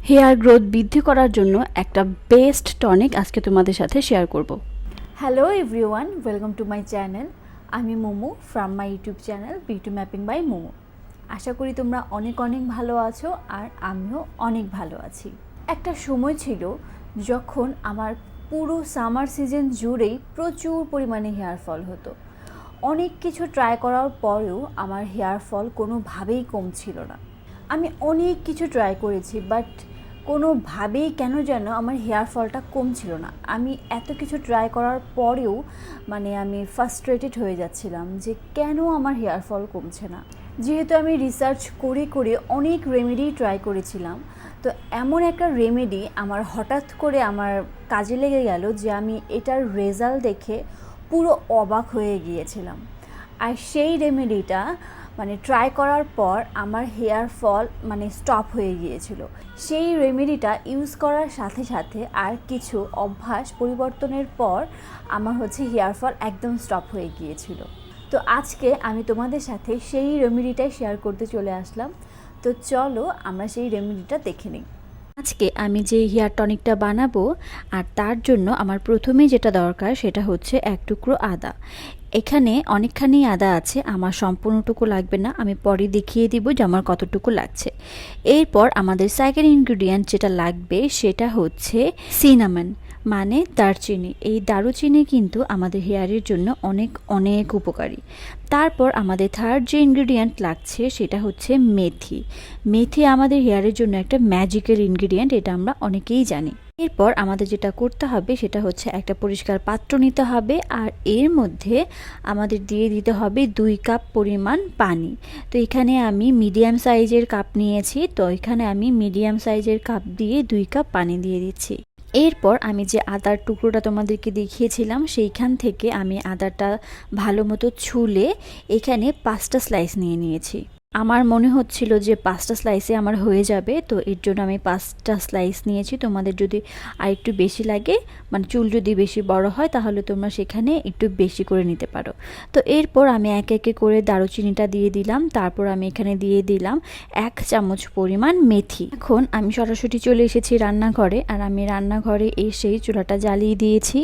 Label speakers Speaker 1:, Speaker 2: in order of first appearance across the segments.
Speaker 1: Hair growth বৃদ্ধি করার জন্য একটা বেস্ট টনিক আজকে তোমাদের সাথে শেয়ার করব।
Speaker 2: Hello everyone, welcome to my channel. আমি Momo from my YouTube channel Beauty Mapping by Momo. আশা করি তোমরা অনেক ভালো আছো আর আমিও অনেক ভালো আছি। একটা সময় ছিল যখন আমার পুরো সামার সিজন জুড়েই প্রচুর পরিমাণে হেয়ার ফল হতো। অনেক কিছু ট্রাই করার পরেও আমার হেয়ার ফল কোনোভাবেই কমছিল না। আমি অনেক কিছু ট্রাই করেছি, বাট কোনোভাবেই কেন যেন আমার হেয়ার ফলটা কমছিল না। আমি এত কিছু ট্রাই করার পরেও আমি ফ্রাস্ট্রেটেড হয়ে যাচ্ছিলাম যে কেন আমার হেয়ার ফল কমছে না। যেহেতু আমি রিসার্চ করে করে অনেক রেমেডি ট্রাই করেছিলাম, তো এমন একটা রেমেডি আমার হঠাৎ করে আমার কাজে লেগে গেল যে আমি এটার রেজাল্ট দেখে পুরো অবাক হয়ে গিয়েছিলাম। আর সেই রেমেডিটা ট্রাই করার পর আমার হেয়ার ফল স্টপ হয়ে গিয়েছিল। সেই রেমেডিটা ইউজ করার সাথে সাথে আর কিছু অভ্যাস পরিবর্তনের পর আমার হেয়ার ফল একদম স্টপ হয়ে গিয়েছিল। তো আজকে আমি তোমাদের সাথে সেই রেমেডিটাই শেয়ার করতে চলে আসলাম। তো চলো আমরা সেই রেমেডিটা দেখে নিই।
Speaker 1: আজকে আমি যে হেয়ার টনিকটা বানাবো আর তার জন্য আমার প্রথমেই যেটা দরকার সেটা হচ্ছে এক টুকরো আদা। এখানে অনেকখানি আদা আছে, আমার সম্পূর্ণটুকু লাগবে না, আমি পরে দেখিয়ে দিব যে আমার কতটুকু লাগছে। এরপর আমাদের সেকেন্ড ইনগ্রিডিয়েন্ট যেটা লাগবে সেটা হচ্ছে সিনামন, মানে দারচিনি। এই দারুচিনি কিন্তু আমাদের হেয়ারের জন্য অনেক অনেক উপকারী। তারপর আমাদের থার্ড যে ইনগ্রিডিয়েন্ট লাগছে সেটা হচ্ছে মেথি। মেথি আমাদের হেয়ারের জন্য একটা ম্যাজিক্যাল ইনগ্রিডিয়েন্ট, এটা আমরা অনেকেই জানি। এরপর আমাদের যেটা করতে হবে সেটা হচ্ছে একটা পরিষ্কার পাত্র নিতে হবে আর এর মধ্যে আমাদের দিয়ে দিতে হবে 2 কাপ পরিমাণ পানি। তো এখানে আমি মিডিয়াম সাইজের কাপ নিয়েছি, তো এখানে আমি মিডিয়াম সাইজের কাপ দিয়ে 2 কাপ পানি দিয়ে দিচ্ছি। এরপর আমি যে আদার টুকরোটা তোমাদেরকে দেখিয়েছিলাম সেইখান থেকে আমি আদাটা ভালো মতো ছুলে এখানে 5টা স্লাইস নিয়ে নিয়েছি। আমার মনে হচ্ছিল যে 5টা স্লাইসে আমার হয়ে যাবে, তো এর জন্য আমি 5টা স্লাইস নিয়েছি। তোমাদের যদি আর একটু বেশি লাগে, চুল যদি বেশি বড় হয় তাহলে তোমরা সেখানে একটু বেশি করে নিতে পারো। তো এরপর আমি একে একে করে দারুচিনিটা দিয়ে দিলাম, তারপর আমি এখানে দিয়ে দিলাম 1 চামচ পরিমাণ মেথি। এখন আমি সরাসরি চলে এসেছি রান্নাঘরে, আর আমি রান্নাঘরে এসেই চুলাটা জ্বালিয়ে দিয়েছি।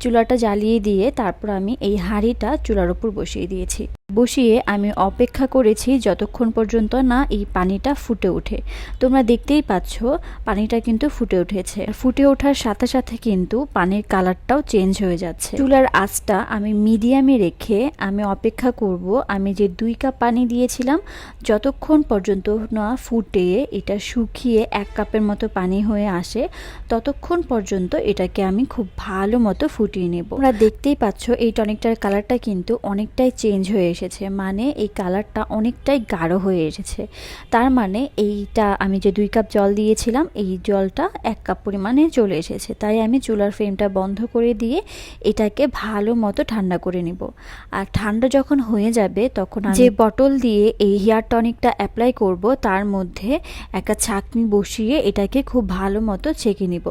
Speaker 1: চুলাটা জ্বালিয়ে দিয়ে তারপর আমি এই হাঁড়িটা চুলার উপর বসিয়ে দিয়েছি। বসিয়ে আমি অপেক্ষা করেছি যতক্ষণ পর্যন্ত না এই পানিটা ফুটে ওঠে। তোমরা দেখতেই পাচ্ছ পানিটা কিন্তু ফুটে উঠেছে। ফুটে ওঠার সাথে সাথে কিন্তু পানির কালারটাও চেঞ্জ হয়ে যাচ্ছে। চুলার আঁচটা আমি মিডিয়ামে রেখে আমি অপেক্ষা করব। আমি যে 2 কাপ পানি দিয়েছিলাম যতক্ষণ পর্যন্ত না ফুটে এটা শুকিয়ে 1 কাপের মতো পানি হয়ে আসে, ততক্ষণ পর্যন্ত এটাকে আমি খুব ভালো মতো ফুটিয়ে নেব। তোমরা দেখতেই পাচ্ছ এই টনিকটার কালারটা কিন্তু অনেকটাই চেঞ্জ হয়ে এসেছে, মানে এই কালারটা অনেকটাই গাঢ় হয়ে এসেছে। তার মানে এইটা আমি যে 2 কাপ জল দিয়েছিলাম এই জলটা 1 কাপ পরিমাণে চলে এসেছে। তাই আমি চুলার ফ্লেমটা বন্ধ করে দিয়ে এটাকে ভালো মতো ঠান্ডা করে নিব। আর ঠান্ডা যখন হয়ে যাবে তখন আমি যে বটল দিয়ে এই হেয়ার টনিকটা অ্যাপ্লাই করব তার মধ্যে একটা ছাঁকনি বসিয়ে এটাকে খুব ভালো মতো ছেঁকে নিব।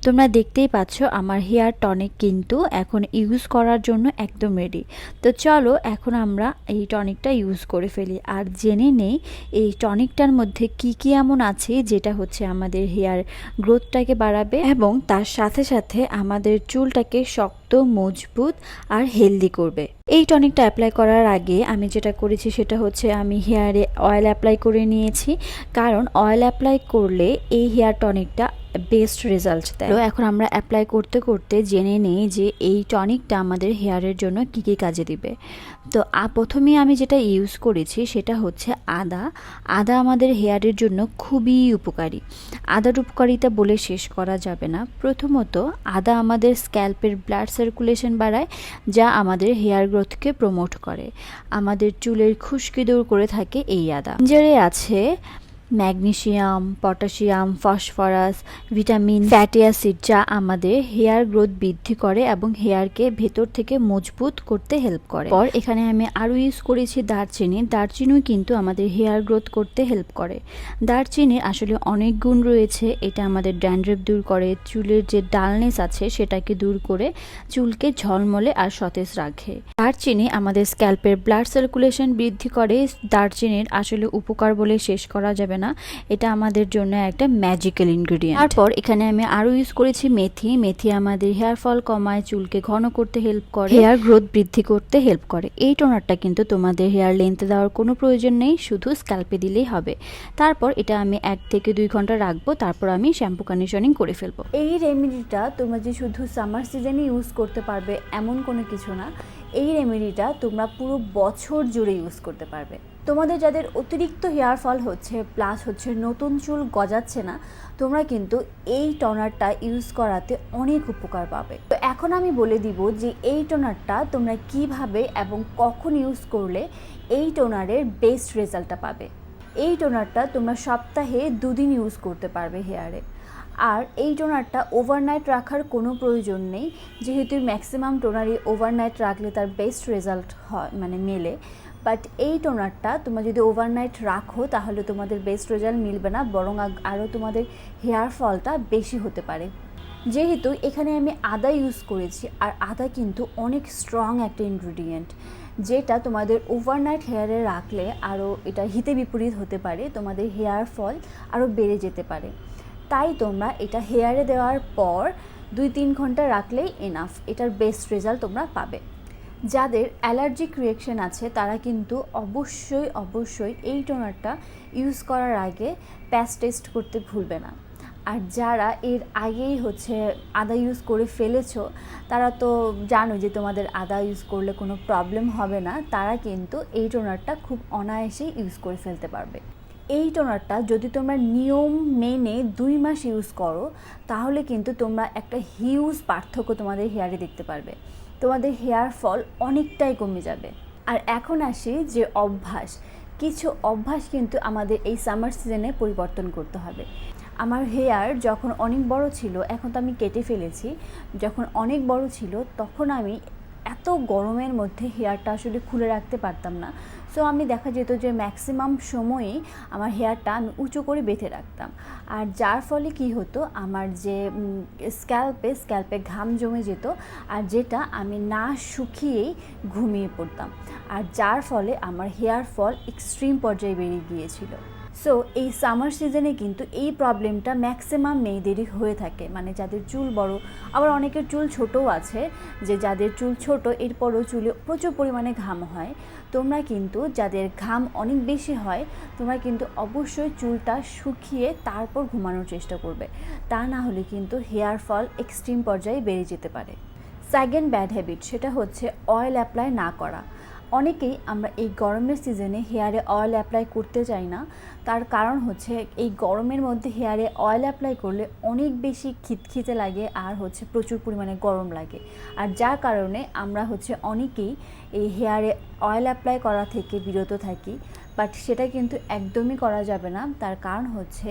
Speaker 1: তোমরা দেখতেই পাচ্ছ আমার হেয়ার টনিক কিন্তু এখন ইউজ করার জন্য একদম রেডি। তো চলো এখন আমরা এই টনিকটা ইউজ করে ফেলি আর জেনে নেই এই টনিকটার মধ্যে কি কি এমন আছে যেটা হচ্ছে আমাদের হেয়ার গ্রোথটাকে বাড়াবে এবং তার সাথে সাথে আমাদের চুলটাকে শক্ত, মজবুত আর হেলদি করবে। এই টনিকটা অ্যাপ্লাই করার আগে আমি যেটা করেছি সেটা হচ্ছে আমি হেয়ারে অয়েল অ্যাপ্লাই করে নিয়েছি, কারণ অয়েল অ্যাপ্লাই করলে এই হেয়ার টনিকটা বেস্ট রেজাল্ট দেয়। তো এখন আমরা অ্যাপ্লাই করতে করতে জেনে নেই যে এই টনিকটা আমাদের হেয়ারের জন্য কী কী কাজে দিবে। তো প্রথমেই আমি যেটা ইউজ করেছি সেটা হচ্ছে আদা। আদা আমাদের হেয়ারের জন্য খুবই উপকারী। আদার উপকারিতা বলে শেষ করা যাবে না। প্রথমত আদা আমাদের স্ক্যাল্পের ব্লাড সার্কুলেশন বাড়ায়, যা আমাদের হেয়ার গ্রোথকে প্রমোট করে। আমাদের চুলের খুশকি দূর করে থাকে এই আদা। জিঞ্জারে আছে magnesium, potassium, phosphorus, vitamin, fatty acid, যা আমাদের হেয়ার গ্রোথ বৃদ্ধি করে এবং হেয়ারকে ভেতর থেকে মজবুত করতে হেল্প করে। পর এখানে আমি আরও ইউজ করেছি দারচিনি। দারচিনিও কিন্তু আমাদের হেয়ার গ্রোথ করতে হেল্প করে। দারচিনির আসলে অনেক গুণ রয়েছে। এটা আমাদের ড্যান্ড্রফ দূর করে, চুলের যে ডালনেস আছে সেটাকে দূর করে চুলকে ঝলমলে আর সতেজ রাখে। দারচিনি আমাদের স্ক্যাল্পের ব্লাড সার্কুলেশন বৃদ্ধি করে। দারচিনির আসলে উপকার বলে শেষ করা যাবে না। না, এটা আমাদের জন্য একটা ম্যাজিক্যাল ইনগ্রেডিয়েন্ট। তারপর এখানে আমি আরও ইউজ করেছি মেথি। মেথি আমাদের হেয়ার ফল কমায়, চুলকে ঘন করতে হেল্প করে, হেয়ার গ্রোথ বৃদ্ধি করতে হেল্প করে। এই টোনারটা কিন্তু তোমাদের হেয়ার লেন্থে দেওয়ার কোনো প্রয়োজন নেই, শুধু স্ক্যাল্পে দিলেই হবে। তারপর এটা আমি 1 থেকে 2 ঘন্টা রাখবো, তারপর আমি শ্যাম্পু কন্ডিশনিং করে ফেলবো।
Speaker 2: এই রেমেডিটা তোমরা যে শুধু সামার সিজনে ইউজ করতে পারবে এমন কোনো কিছু না, এই রেমেডিটা তোমরা পুরো বছর জুড়ে ইউজ করতে পারবে। তোমাদের যাদের অতিরিক্ত হেয়ার ফল হচ্ছে প্লাস হচ্ছে নতুন চুল গজাচ্ছে না, তোমরা কিন্তু এই টোনারটা ইউজ করাতে অনেক উপকার পাবে। তো এখন আমি বলে দিব যে এই টোনারটা তোমরা কিভাবে এবং কখন ইউজ করলে এই টোনারের বেস্ট রেজাল্টটা পাবে। এই টোনারটা তোমরা সপ্তাহে 2 দিন ইউজ করতে পারবে হেয়ারে। আর এই টোনারটা ওভারনাইট রাখার কোনো প্রয়োজন নেই, যেহেতু ম্যাক্সিমাম টোনারই ওভারনাইট রাখলে তার বেস্ট রেজাল্ট হয় মানে মেলে। বাট এই টোনারটা তোমরা যদি ওভারনাইট রাখো তাহলে তোমাদের বেস্ট রেজাল্ট মিলবে না, বরং আরও তোমাদের হেয়ার ফলটা বেশি হতে পারে। যেহেতু এখানে আমি আদা ইউজ করেছি, আর আদা কিন্তু অনেক স্ট্রং একটা ইনগ্রিডিয়েন্ট, যেটা তোমাদের ওভারনাইট হেয়ারে রাখলে আরও এটা হিতে বিপরীত হতে পারে, তোমাদের হেয়ার ফল আরও বেড়ে যেতে পারে। তাই তোমরা এটা হেয়ারে দেওয়ার পর 2-3 ঘন্টা রাখলেই এনাফ, এটার বেস্ট রেজাল্ট তোমরা পাবে। যাদের অ্যালার্জিক রিয়েকশন আছে তারা কিন্তু অবশ্যই এই টোনারটা ইউজ করার আগে প্যাচ টেস্ট করতে ভুলবে না। আর যারা এর আগেই হচ্ছে আদা ইউজ করে ফেলেছো, তারা তো জানো যে তোমাদের আদা ইউজ করলে কোনো প্রবলেম হবে না, তারা কিন্তু এই টোনারটা খুব অনায়াসেই ইউজ করে ফেলতে পারবে। এই টোনারটা যদি তোমরা নিয়ম মেনে 2 মাস ইউজ করো, তাহলে কিন্তু তোমরা একটা হিউজ পার্থক্য তোমাদের হেয়ারে দেখতে পারবে, তোমাদের হেয়ার ফল অনেকটাই কমে যাবে। আর এখন আসি যে অভ্যাস, কিছু অভ্যাস কিন্তু আমাদের এই সামার সিজনে পরিবর্তন করতে হবে। আমার হেয়ার যখন অনেক বড় ছিল, এখন তো আমি কেটে ফেলেছি, যখন অনেক বড় ছিল তখন আমি এত গরমের মধ্যে হেয়ারটা আসলে খুলে রাখতে পারতাম না। সো আমি দেখা যেত যে ম্যাক্সিমাম সময়ই আমার হেয়ারটা আমি উঁচু করে বেঁধে রাখতাম, আর যার ফলে কি হতো, আমার যে স্ক্যাল্পে ঘাম জমে যেত, আর যেটা আমি না শুকিয়েই ঘুমিয়ে পড়তাম, আর যার ফলে আমার হেয়ার ফল এক্সট্রিম পর্যায়ে বেড়ে গিয়েছিল। সো এই সামার সিজনে কিন্তু এই প্রবলেমটা ম্যাক্সিমাম মেয়েদেরই হয়ে থাকে, মানে যাদের চুল বড়, আবার অনেকের চুল ছোটও আছে, যে যাদের চুল ছোট এরপরও চুলে প্রচুর পরিমাণে ঘাম হয়। তোমরা কিন্তু যাদের ঘাম অনেক বেশি হয়, তোমরা কিন্তু অবশ্যই চুলটা শুকিয়ে তারপর ঘুমানোর চেষ্টা করবে, তা না হলে কিন্তু হেয়ার ফল এক্সট্রিম পর্যায়ে বেড়ে যেতে পারে। সেকেন্ড ব্যাড হ্যাবিট, সেটা হচ্ছে অয়েল অ্যাপ্লাই না করা। অনেকেই আমরা এই গরমের সিজনে হেয়ারে অয়েল অ্যাপ্লাই করতে চাই না, তার কারণ হচ্ছে এই গরমের মধ্যে হেয়ারে অয়েল অ্যাপ্লাই করলে অনেক বেশি খিতখিতে লাগে, আর হচ্ছে প্রচুর পরিমাণে গরম লাগে, আর যার কারণে আমরা হচ্ছে অনেকেই এই হেয়ারে অয়েল অ্যাপ্লাই করা থেকে বিরত থাকি। বাট সেটা কিন্তু একদমই করা যাবে না, তার কারণ হচ্ছে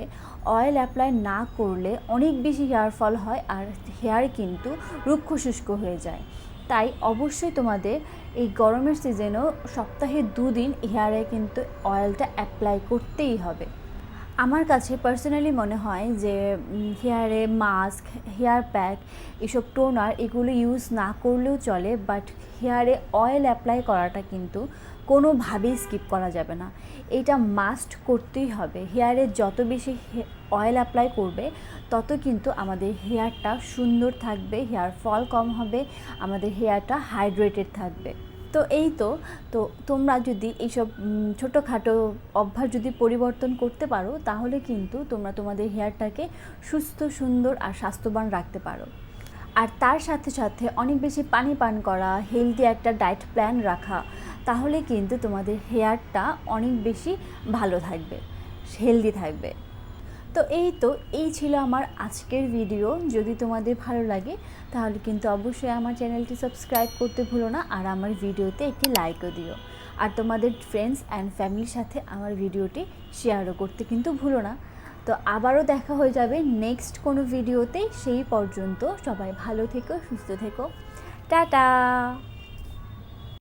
Speaker 2: অয়েল অ্যাপ্লাই না করলে অনেক বেশি হেয়ার ফল হয়, আর হেয়ার কিন্তু রুক্ষ শুষ্ক হয়ে যায়। তাই অবশ্যই তোমাদের এই গরমের সিজনেও সপ্তাহে 2 দিন হেয়ারে কিন্তু অয়েলটা অ্যাপ্লাই করতেই হবে। আমার কাছে পার্সোনালি মনে হয় যে হেয়ারে মাস্ক, হেয়ার প্যাক, এসব টোনার এগুলো ইউজ না করলেও চলে, বাট হেয়ারে অয়েল অ্যাপ্লাই করাটা কিন্তু কোনোভাবেই স্কিপ করা যাবে না, এটা মাস্ট করতেই হবে। হেয়ারে যত বেশি অয়েল অ্যাপ্লাই করবে তত কিন্তু আমাদের হেয়ারটা সুন্দর থাকবে, হেয়ার ফল কম হবে, আমাদের হেয়ারটা হাইড্রেটেড থাকবে। তো এই তো তোমরা যদি এইসব ছোটোখাটো অভ্যাস যদি পরিবর্তন করতে পারো, তাহলে কিন্তু তোমরা তোমাদের হেয়ারটাকে সুস্থ, সুন্দর আর স্বাস্থ্যবান রাখতে পারো। আর তার সাথে সাথে অনেক বেশি পানি পান করা, হেলদি একটা ডায়েট প্ল্যান রাখা, তাহলে কিন্তু তোমাদের হেয়ারটা অনেক বেশি ভালো থাকবে, হেলদি থাকবে। তো এই ছিল আমার আজকের ভিডিও। যদি তোমাদের ভালো লাগে তাহলে কিন্তু অবশ্যই আমার চ্যানেলটি সাবস্ক্রাইব করতে ভুলো না, আর আমার ভিডিওতে একটি লাইকও দিও, আর তোমাদের ফ্রেন্ডস অ্যান্ড ফ্যামিলির সাথে আমার ভিডিওটি শেয়ারও করতে কিন্তু ভুলো না। তো আবারও দেখা হয়ে যাবে নেক্সট কোনো ভিডিওতে, সেই পর্যন্ত সবাই ভালো থেকো, সুস্থ থেকো, টাটা।